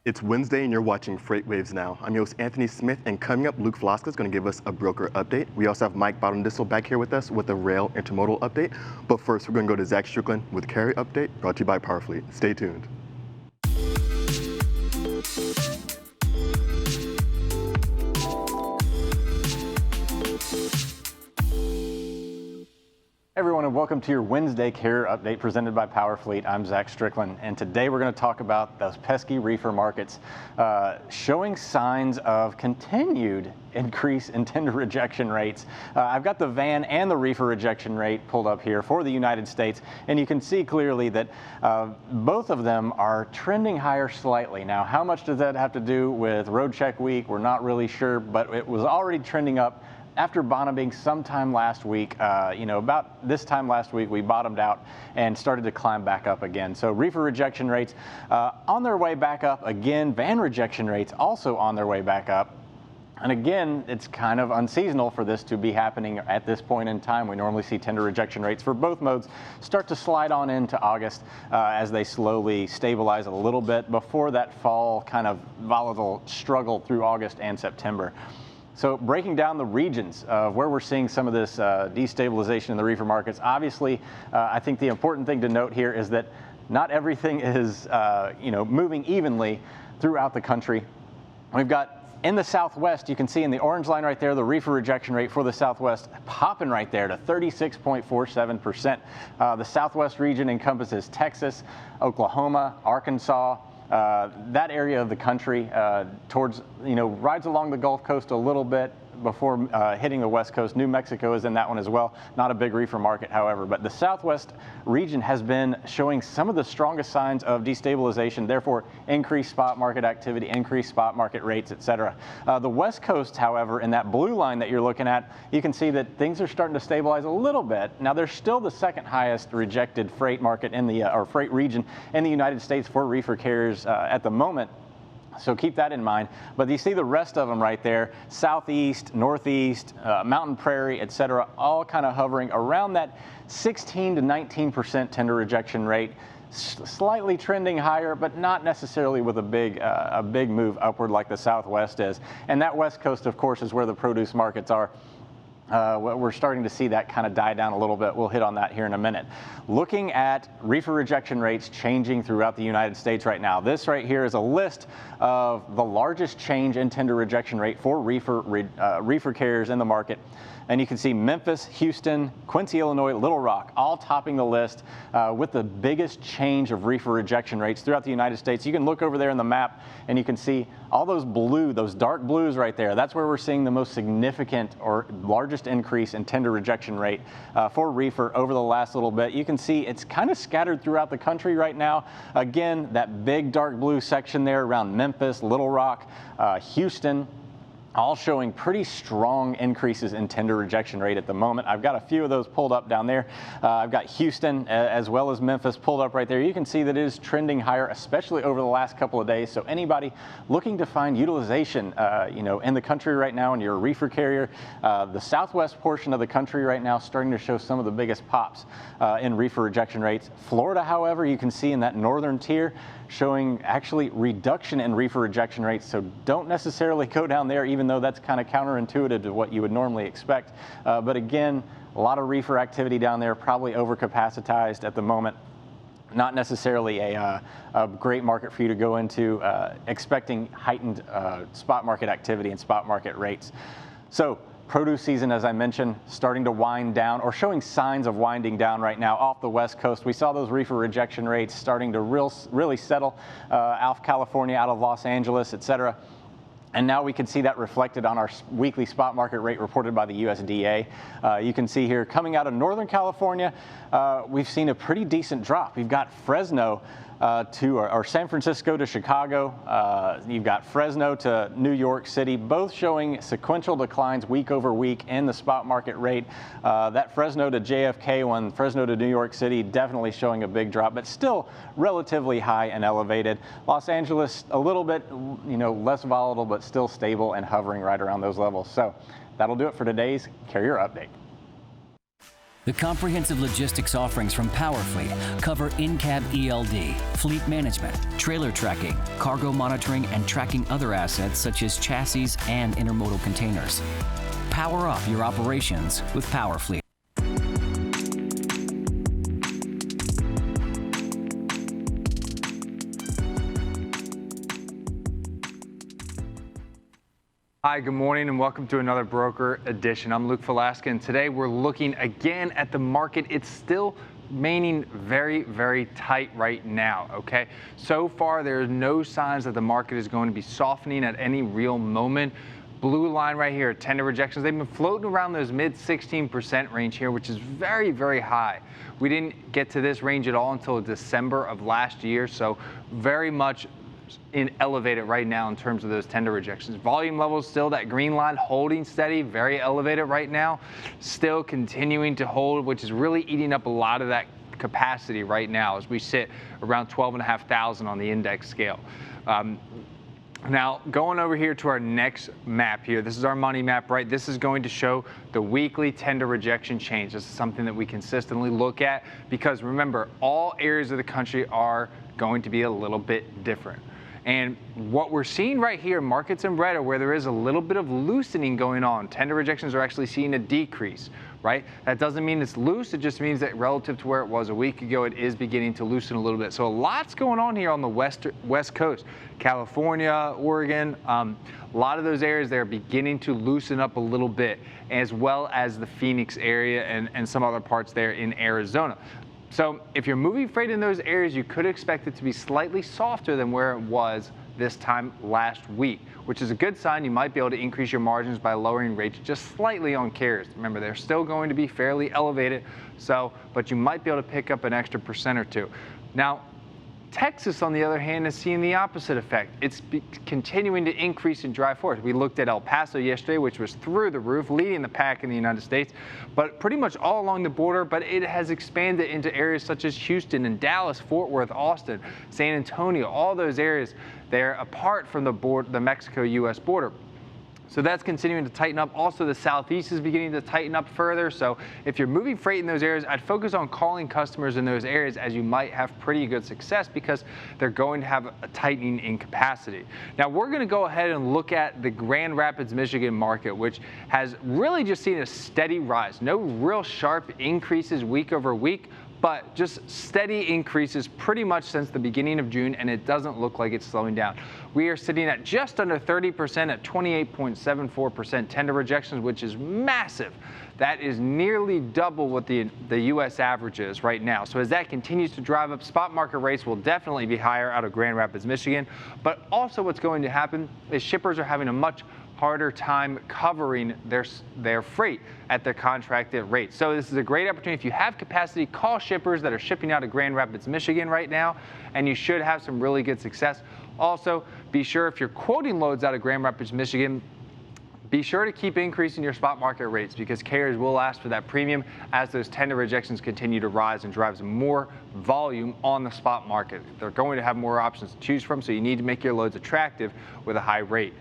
It's Wednesday and you're watching FreightWaves Now. I'm your host Anthony Smith, and coming up, Luke Floska is going to give us a broker update. We also have Mike Baudendistel back here with us with a Rail Intermodal update. But first, we're going to go to Zach Strickland with a carrier update brought to you by PowerFleet. Stay tuned. Everyone, and welcome to your Wednesday carrier update presented by PowerFleet. I'm Zach Strickland, and today we're going to talk about those pesky reefer markets showing signs of continued increase in tender rejection rates. I've got the van and the reefer rejection rate pulled up here for the United States, and you can see clearly that both of them are trending higher slightly. Now, how much does that have to do with road check week? We're not really sure, but it was already trending up after bottoming sometime last week. About this time last week, we bottomed out and started to climb back up again. So reefer rejection rates on their way back up again. Van rejection rates also on their way back up. And again, it's kind of unseasonal for this to be happening at this point in time. We normally see tender rejection rates for both modes start to slide on into August as they slowly stabilize a little bit before that fall kind of volatile struggle through August and September. So breaking down the regions of where we're seeing some of this destabilization in the reefer markets, obviously, I think the important thing to note here is that not everything is moving evenly throughout the country. We've got in the Southwest, you can see in the orange line right there, the reefer rejection rate for the Southwest popping right there to 36.47%. The Southwest region encompasses Texas, Oklahoma, Arkansas, that area of the country towards, rides along the Gulf Coast a little bit before hitting the West Coast. New Mexico is in that one as well. Not a big reefer market, however, but the Southwest region has been showing some of the strongest signs of destabilization, therefore increased spot market activity, increased spot market rates, etc. The West Coast, however, in that blue line that you're looking at, you can see that things are starting to stabilize a little bit. Now, there's still the second highest rejected freight market in the, or freight region in the United States for reefer carriers at the moment. So keep that in mind. But you see the rest of them right there, Southeast, Northeast, Mountain Prairie, et cetera, all kind of hovering around that 16 to 19% tender rejection rate, slightly trending higher, but not necessarily with a big move upward like the Southwest is. And that West Coast, of course, is where the produce markets are. We're starting to see that kind of die down a little bit. We'll hit on that here in a minute. Looking at reefer rejection rates changing throughout the United States right now. This right here is a list of the largest change in tender rejection rate for reefer carriers in the market. And you can see Memphis, Houston, Quincy, Illinois, Little Rock, all topping the list with the biggest change of reefer rejection rates throughout the United States. You can look over there in the map and you can see all those blue, those dark blues right there. That's where we're seeing the most significant or largest increase in tender rejection rate for reefer over the last little bit. You can see it's kind of scattered throughout the country right now. Again, that big dark blue section there around Memphis, Little Rock, Houston, all showing pretty strong increases in tender rejection rate at the moment. I've got a few of those pulled up down there. I've got Houston as well as Memphis pulled up right there. You can see that it is trending higher, especially over the last couple of days. So anybody looking to find utilization, in the country right now, and you're a reefer carrier, the Southwest portion of the country right now starting to show some of the biggest pops in reefer rejection rates. Florida, however, you can see in that northern tier, showing actually reduction in reefer rejection rates. So don't necessarily go down there, even though that's kind of counterintuitive to what you would normally expect. But again, a lot of reefer activity down there, probably overcapacitized at the moment. Not necessarily a great market for you to go into, expecting heightened spot market activity and spot market rates. So produce season, as I mentioned, starting to wind down or showing signs of winding down right now off the West Coast. We saw those reefer rejection rates starting to really settle out of California, out of Los Angeles, et cetera. And now we can see that reflected on our weekly spot market rate reported by the USDA. You can see here coming out of Northern California, we've seen a pretty decent drop. We've got Fresno or San Francisco to Chicago. You've got Fresno to New York City, both showing sequential declines week over week in the spot market rate. That Fresno to JFK one, Fresno to New York City, definitely showing a big drop, but still relatively high and elevated. Los Angeles, a little bit, less volatile, but still stable and hovering right around those levels. So that'll do it for today's carrier update. The comprehensive logistics offerings from PowerFleet cover in-cab ELD, fleet management, trailer tracking, cargo monitoring, and tracking other assets such as chassis and intermodal containers. Power up your operations with PowerFleet. Hi, good morning and welcome to another Broker Edition. I'm Luke Velasquez, and today we're looking again at the market. It's still remaining very, very tight right now, okay? So far, there's no signs that the market is going to be softening at any real moment. Blue line right here, tender rejections, they've been floating around those mid 16% range here, which is very, very high. We didn't get to this range at all until December of last year, so very much elevated right now in terms of those tender rejections. Volume levels still, that green line holding steady, very elevated right now, still continuing to hold, which is really eating up a lot of that capacity right now as we sit around 12,500 on the index scale. Now, going over here to our next map here, this is our money map, right? This is going to show the weekly tender rejection change. This is something that we consistently look at because remember, all areas of the country are going to be a little bit different. And what we're seeing right here, markets in red, are where there is a little bit of loosening going on. Tender rejections are actually seeing a decrease, right? That doesn't mean it's loose. It just means that relative to where it was a week ago, it is beginning to loosen a little bit. So a lot's going on here on the West Coast. California, Oregon, a lot of those areas, they're beginning to loosen up a little bit, as well as the Phoenix area and some other parts there in Arizona. So if you're moving freight in those areas, you could expect it to be slightly softer than where it was this time last week, which is a good sign. You might be able to increase your margins by lowering rates just slightly on carriers. Remember, they're still going to be fairly elevated, but you might be able to pick up an extra % or two. Now, Texas, on the other hand, is seeing the opposite effect. It's continuing to increase in dry force. We looked at El Paso yesterday, which was through the roof, leading the pack in the United States, but pretty much all along the border, but it has expanded into areas such as Houston and Dallas, Fort Worth, Austin, San Antonio, all those areas. They're apart from the Mexico-U.S. border. So that's continuing to tighten up. Also, the Southeast is beginning to tighten up further. So if you're moving freight in those areas, I'd focus on calling customers in those areas, as you might have pretty good success because they're going to have a tightening in capacity. Now, we're going to go ahead and look at the Grand Rapids, Michigan market, which has really just seen a steady rise. No real sharp increases week over week, but just steady increases pretty much since the beginning of June, and it doesn't look like it's slowing down. We are sitting at just under 30% at 28.74% tender rejections, which is massive. That is nearly double what the U.S. average is right now. So as that continues to drive up, spot market rates will definitely be higher out of Grand Rapids, Michigan. But also what's going to happen is shippers are having a much harder time covering their freight at their contracted rate. So this is a great opportunity. If you have capacity, call shippers that are shipping out of Grand Rapids, Michigan right now, and you should have some really good success. Also, be sure if you're quoting loads out of Grand Rapids, Michigan, be sure to keep increasing your spot market rates because carriers will ask for that premium as those tender rejections continue to rise and drives more volume on the spot market. They're going to have more options to choose from, so you need to make your loads attractive with a high rate.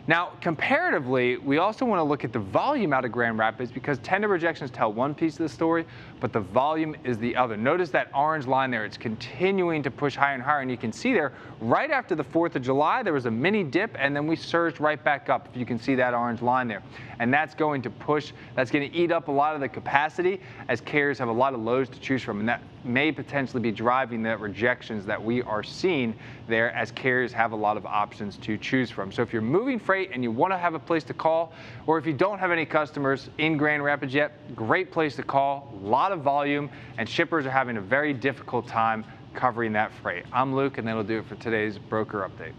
Now, comparatively, we also want to look at the volume out of Grand Rapids because tender rejections tell one piece of the story, but the volume is the other. Notice that orange line there. It's continuing to push higher and higher, and you can see there, right after the 4th of July, there was a mini dip, and then we surged right back up, if you can see that orange line there. And that's going to push, that's going to eat up a lot of the capacity as carriers have a lot of loads to choose from, and that may potentially be driving the rejections that we are seeing there as carriers have a lot of options to choose from. So if you're moving freight and you want to have a place to call, or if you don't have any customers in Grand Rapids yet, great place to call, a lot of volume, and shippers are having a very difficult time covering that freight. I'm Luke, and that'll do it for today's broker update.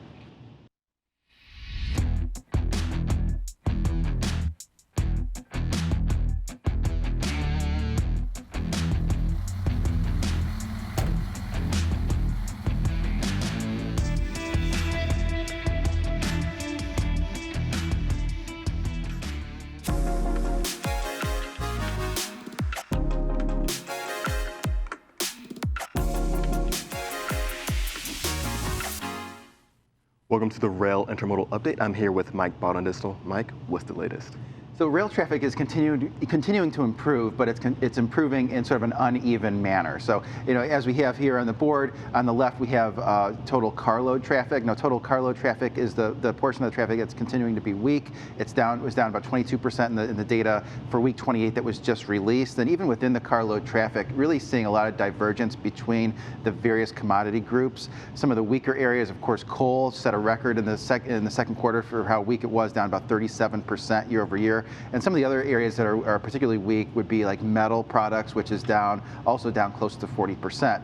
Welcome to the Rail Intermodal Update. I'm here with Mike Baudendistel. Mike, what's the latest? So rail traffic is continuing to improve, but it's improving in sort of an uneven manner. So, as we have here on the board, on the left we have total carload traffic. Now, total carload traffic is the portion of the traffic that's continuing to be weak. It was down about 22% in the data for week 28 that was just released. And even within the carload traffic, really seeing a lot of divergence between the various commodity groups. Some of the weaker areas, of course, coal set a record in the second quarter for how weak it was, down about 37% year over year. And some of the other areas that are particularly weak would be like metal products, which is also down close to 40%.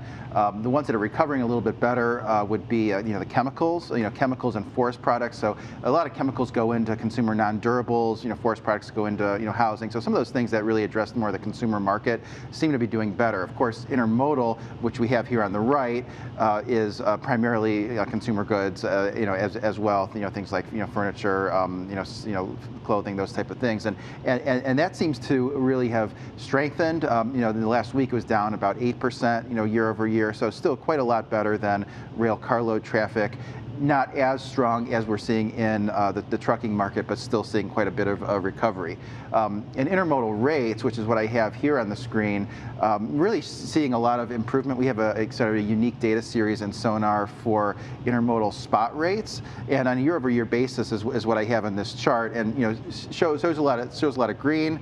The ones that are recovering a little bit better would be the chemicals, chemicals and forest products. So a lot of chemicals go into consumer non-durables. Forest products go into housing. So some of those things that really address more of the consumer market seem to be doing better. Of course, intermodal, which we have here on the right, is primarily consumer goods, as well. Things like furniture, clothing, those type of things, and that seems to really have strengthened. In the last week it was down about 8%, year over year. So still quite a lot better than rail carload traffic. Not as strong as we're seeing in the trucking market, but still seeing quite a bit of recovery. In intermodal rates, which is what I have here on the screen, really seeing a lot of improvement. We have a sort of a unique data series in Sonar for intermodal spot rates, and on a year-over-year basis is what I have in this chart, and shows a lot of green.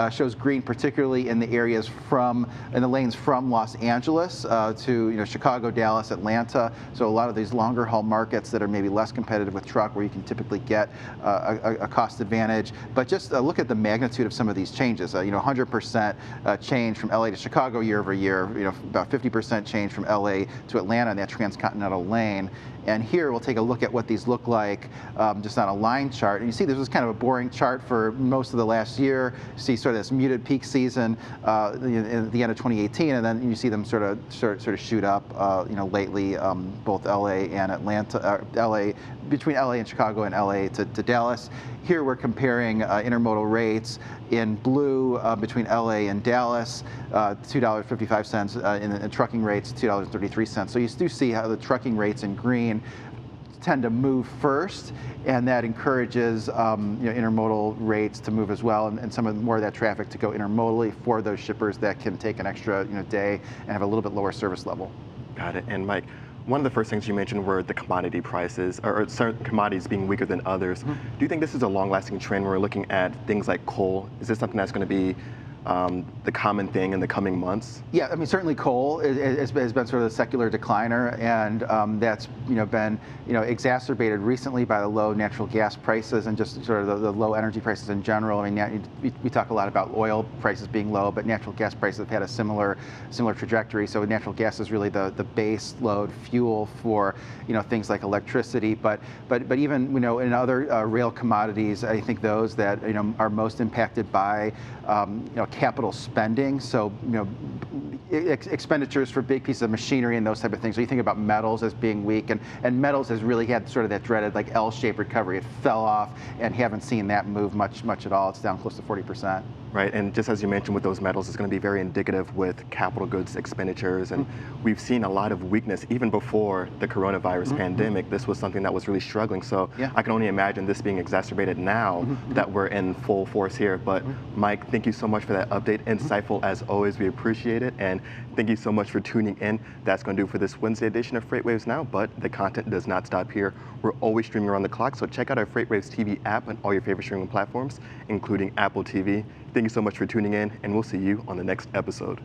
Shows green particularly in the areas in the lanes from Los Angeles to Chicago, Dallas, Atlanta. So a lot of these longer haul markets that are maybe less competitive with truck, where you can typically get a cost advantage. But just look at the magnitude of some of these changes. 100% change from LA to Chicago year over year. About 50% change from LA to Atlanta in that transcontinental lane. And here we'll take a look at what these look like just on a line chart. And you see this was kind of a boring chart for most of the last year. You see sort of this muted peak season at the end of 2018, and then you see them sort of shoot up lately, both LA and Atlanta, between LA and Chicago and LA to Dallas. Here we're comparing intermodal rates in blue between LA and Dallas, $2.55, in trucking rates, $2.33. So you do see how the trucking rates in green tend to move first, and that encourages intermodal rates to move as well, and some more of that traffic to go intermodally for those shippers that can take an extra day and have a little bit lower service level. Got it. And Mike, one of the first things you mentioned were the commodity prices, or certain commodities being weaker than others. Mm-hmm. Do you think this is a long-lasting trend where we're looking at things like coal? Is this something that's going to be the common thing in the coming months? Yeah, I mean, certainly coal has been sort of the secular decliner, and that's been exacerbated recently by the low natural gas prices and just sort of the low energy prices in general. I mean, we talk a lot about oil prices being low, but natural gas prices have had a similar trajectory. So natural gas is really the base load fuel for things like electricity, but even in other rail commodities, I think those that are most impacted by capital spending, so expenditures for big pieces of machinery and those type of things. So you think about metals as being weak, and metals has really had sort of that dreaded like L-shaped recovery. It fell off, and haven't seen that move much at all. It's down close to 40%. Right, and just as you mentioned with those metals, it's going to be very indicative with capital goods expenditures, and we've seen a lot of weakness even before the coronavirus pandemic. This was something that was really struggling, so yeah. I can only imagine this being exacerbated now that we're in full force here. But Mike, thank you so much for that update. Insightful as always, we appreciate it, and thank you so much for tuning in. That's going to do it for this Wednesday edition of FreightWaves Now, but the content does not stop here. We're always streaming around the clock, so check out our FreightWaves TV app on all your favorite streaming platforms, including Apple TV. Thank you so much for tuning in, and we'll see you on the next episode.